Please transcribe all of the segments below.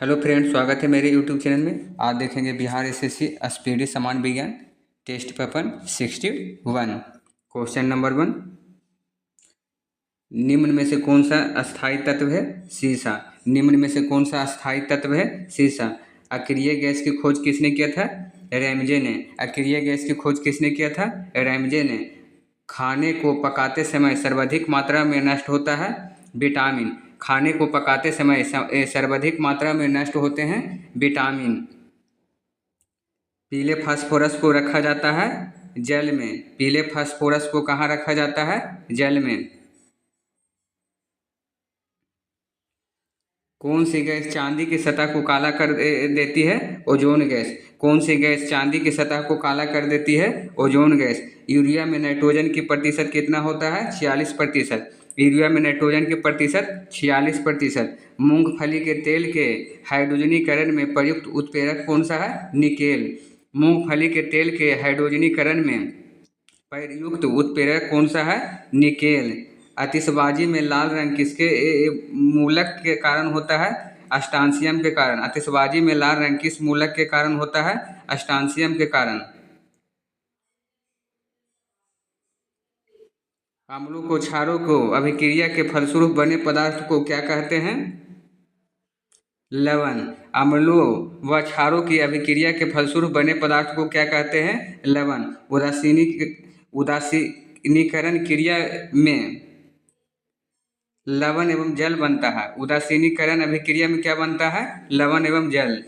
Hello friends, स्वागत है मेरे यूट्यूब चैनल में। आज देखेंगे बिहार एसएससी स्पीडी समान विज्ञान टेस्ट पेपर 61। क्वेश्चन नंबर 1, निम्न में से कौन सा अस्थायी तत्व है? सीसा। निम्न में से कौन सा अस्थायी तत्व है? सीसा। अक्रिय गैस की खोज किसने किया था? रैमजे ने। अक्रिय गैस की खोज किसने किया था? रैमजे ने। खाने को पकाते समय सर्वाधिक मात्रा में नष्ट होता है विटामिन। खाने को पकाते समय सर्वाधिक मात्रा में नष्ट होते हैं विटामिन। पीले फास्फोरस को रखा जाता है जल में। पीले फास्फोरस को कहाँ रखा जाता है? जल में। कौन सी गैस चांदी की सतह को काला कर देती है? Ozone gas. कौन सी गैस चांदी की सतह को काला कर देती है? Ozone gas. यूरिया में नाइट्रोजन की प्रतिशत कितना होता है? 46%। यूरिया में नाइट्रोजन की प्रतिशत 46%। मूंगफली के तेल के हाइड्रोजनीकरण में प्रयुक्त उत्प्रेरक कौन सा है? निकेल। मूंगफली के तेल के हाइड्रोजनीकरण में प्रयुक्त उत्प्रेरक कौन सा है? निकेल। आतिशबाजी में लाल रंग किसके मूलक के कारण होता है? अस्टांशियम के कारण। आतिशबाजी में लाल रंग किस मूलक के कारण होता है? अस्टांशियम के कारण। अम्लों को क्षारों को अभिक्रिया के फलस्वरूप बने पदार्थ को क्या कहते हैं? लवण। अम्लों व क्षारों की अभिक्रिया के फलस्वरूप बने पदार्थ को क्या कहते हैं? लवण। उदासीनीकरण क्रिया में लवण एवं जल बनता है। उदासीनीकरण अभिक्रिया में क्या बनता है? लवण एवं जल।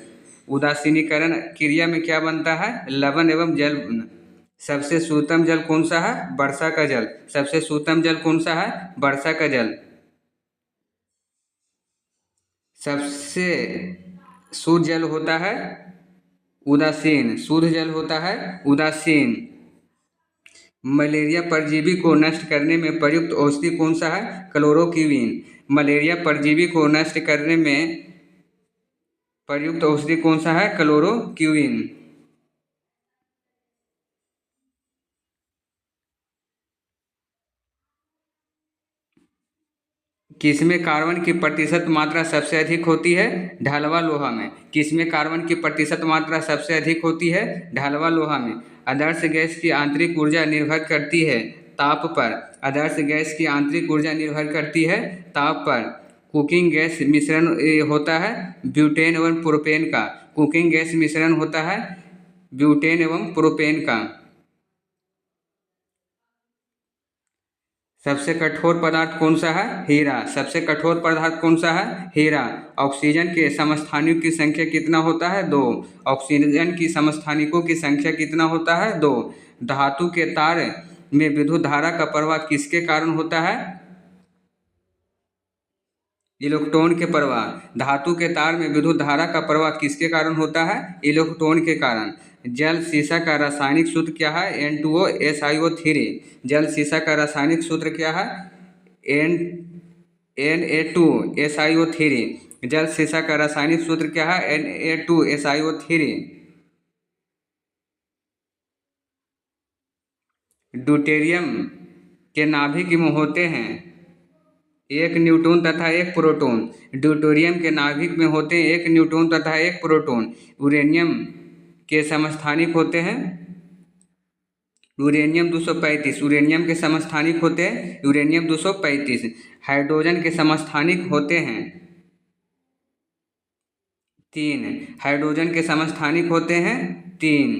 उदासीनीकरण क्रिया में क्या बनता है? लवण एवं जल। सबसे शुद्धतम जल कौन सा है? वर्षा का जल। सबसे शुद्धतम जल कौन सा है? वर्षा का जल। सबसे शुद्ध जल होता है उदासीन। शुद्ध जल होता है उदासीन। मलेरिया परजीवी को नष्ट करने में प्रयुक्त औषधि कौन सा है? क्लोरोक्विन। मलेरिया परजीवी को नष्ट करने में प्रयुक्त औषधि कौन सा है? क्लोरोक्विन। किसमें कार्बन की प्रतिशत मात्रा सबसे अधिक होती है? ढलवा लोहा में। किसमें कार्बन की प्रतिशत मात्रा सबसे अधिक होती है? ढलवा लोहा में। आदर्श गैस की आंतरिक ऊर्जा निर्भर करती है ताप पर। आदर्श गैस की आंतरिक ऊर्जा निर्भर करती है ताप पर। कुकिंग गैस मिश्रण होता है ब्यूटेन एवं प्रोपेन का। कुकिंग गैस मिश्रण होता है ब्यूटेन एवं प्रोपेन का। सबसे कठोर पदार्थ कौन सा है? हीरा। सबसे कठोर पदार्थ कौन सा है? हीरा। ऑक्सीजन के समस्थानिकों की संख्या कितना होता है? 2। ऑक्सीजन की समस्थानिकों की संख्या कितना होता है? 2। धातु के तार में विद्युत धारा का प्रवाह किसके कारण होता है? इलेक्ट्रॉन के प्रवाह। धातु के तार में विद्युत धारा का प्रवाह किसके कारण होता है? इलेक्ट्रॉन के कारण। जल सीसा का रासायनिक सूत्र क्या है? N2SiO3। जल सीसा का रासायनिक सूत्र क्या है? Na2SiO3। जल सीसा का रासायनिक सूत्र क्या है? Na2SiO3। ड्यूटेरियम के नाभिक में होते हैं 1 न्यूट्रॉन तथा 1 प्रोटॉन। ड्यूटेरियम के नाभिक में होते हैं 1 न्यूट्रॉन तथा 1 प्रोटॉन। यूरेनियम के समस्थानिक होते हैं यूरेनियम 235। यूरेनियम के समस्थानिक होते हैं यूरेनियम 235। हाइड्रोजन के समस्थानिक होते हैं 3। हाइड्रोजन के समस्थानिक होते हैं 3।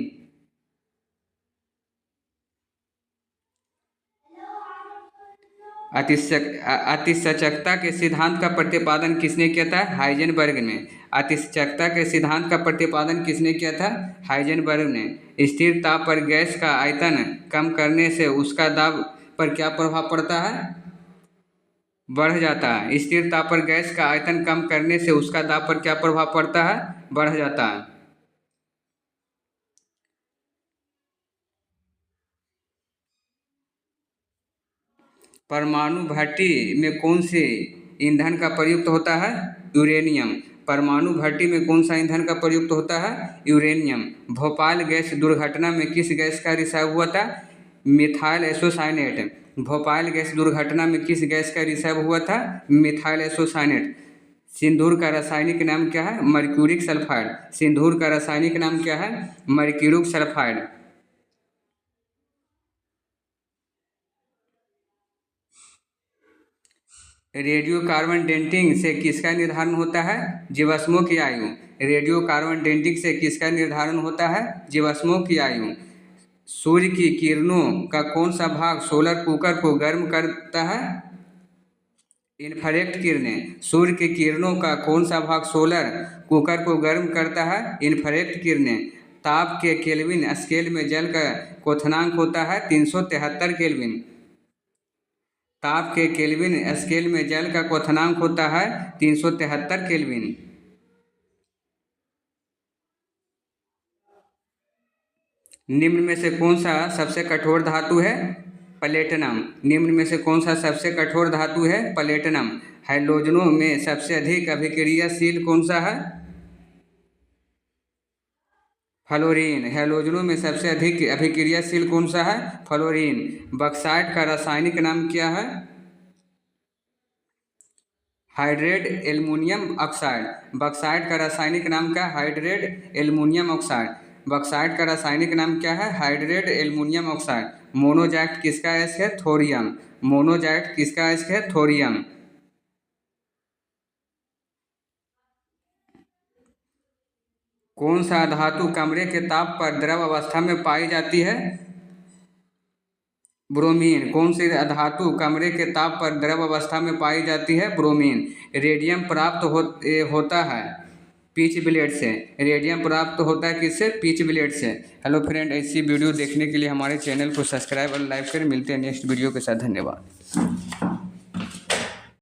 अतिशयकता के सिद्धांत का प्रतिपादन किसने किया था? हाइजेनबर्ग ने। अतिशयकता के सिद्धांत का प्रतिपादन किसने किया था? हाइजेनबर्ग ने। स्थिर ताप पर गैस का आयतन कम करने से उसका दाब पर क्या प्रभाव पड़ता है? बढ़ जाता है। स्थिर ताप पर गैस का आयतन कम करने से उसका दाब पर क्या प्रभाव पड़ता है? बढ़ जाता है। परमाणु भट्टी में कौन से ईंधन का प्रयुक्त होता है? यूरेनियम। परमाणु भट्टी में कौन सा ईंधन का प्रयुक्त होता है? यूरेनियम। भोपाल गैस दुर्घटना में किस गैस का रिसाव हुआ था? Methyl isocyanate. भोपाल गैस दुर्घटना में किस गैस का रिसाव हुआ था? Methyl isocyanate. सिंदूर का रासायनिक नाम क्या है? Mercuric sulphide. सिंदूर का रासायनिक नाम क्या है? Mercuric sulphide. Radio carbon dating से किसका निर्धारण होता है? जीवाश्मों की आयु। रेडियो कार्बन डेटिंग से किसका निर्धारण होता है? जीवाश्मों की आयु। सूर्य की किरणों का कौन सा भाग सोलर कुकर को गर्म करता है? इन्फ्रारेड किरणें। सूर्य की किरणों का कौन सा भाग सोलर कुकर को गर्म करता है? इन्फ्रारेड किरणें। ताप के केल्विन स्केल में जल का क्वथनांक होता है 373 केल्विन। ताप के केल्विन स्केल में जल का क्वथनांक होता है 373 केल्विन। निम्न में से कौन सा सबसे कठोर धातु है? प्लेटिनम। निम्न में से कौन सा सबसे कठोर धातु है? प्लेटिनम। हैलोजनों में सबसे अधिक अभिक्रियाशील कौन सा है? फ्लोरीन। हैलोजनों में सबसे अधिक अभिक्रियाशील कौन सा है? फ्लोरीन। बक्साइट का रासायनिक नाम क्या है? Hydrate aluminium oxide. बक्साइट का रासायनिक नाम क्या है? Hydrate aluminium oxide. बक्साइट का रासायनिक नाम क्या है? Hydrate aluminium oxide. मोनोजाइट किसका अयस्क है? थोरियम। मोनोजाइट किसका अयस्क है? थोरियम। कौन सा धातु कमरे के ताप पर द्रव अवस्था में पाई जाती है? ब्रोमीन। कौन सी धातु कमरे के ताप पर द्रव अवस्था में पाई जाती है? ब्रोमीन। रेडियम प्राप्त होता है पिच ब्लेड से। रेडियम प्राप्त होता है किससे? पिच ब्लेड से। हेलो फ्रेंड, ऐसी वीडियो देखने के लिए हमारे चैनल को सब्सक्राइब और लाइक करें। मिलते हैं नेक्स्ट वीडियो के साथ। धन्यवाद।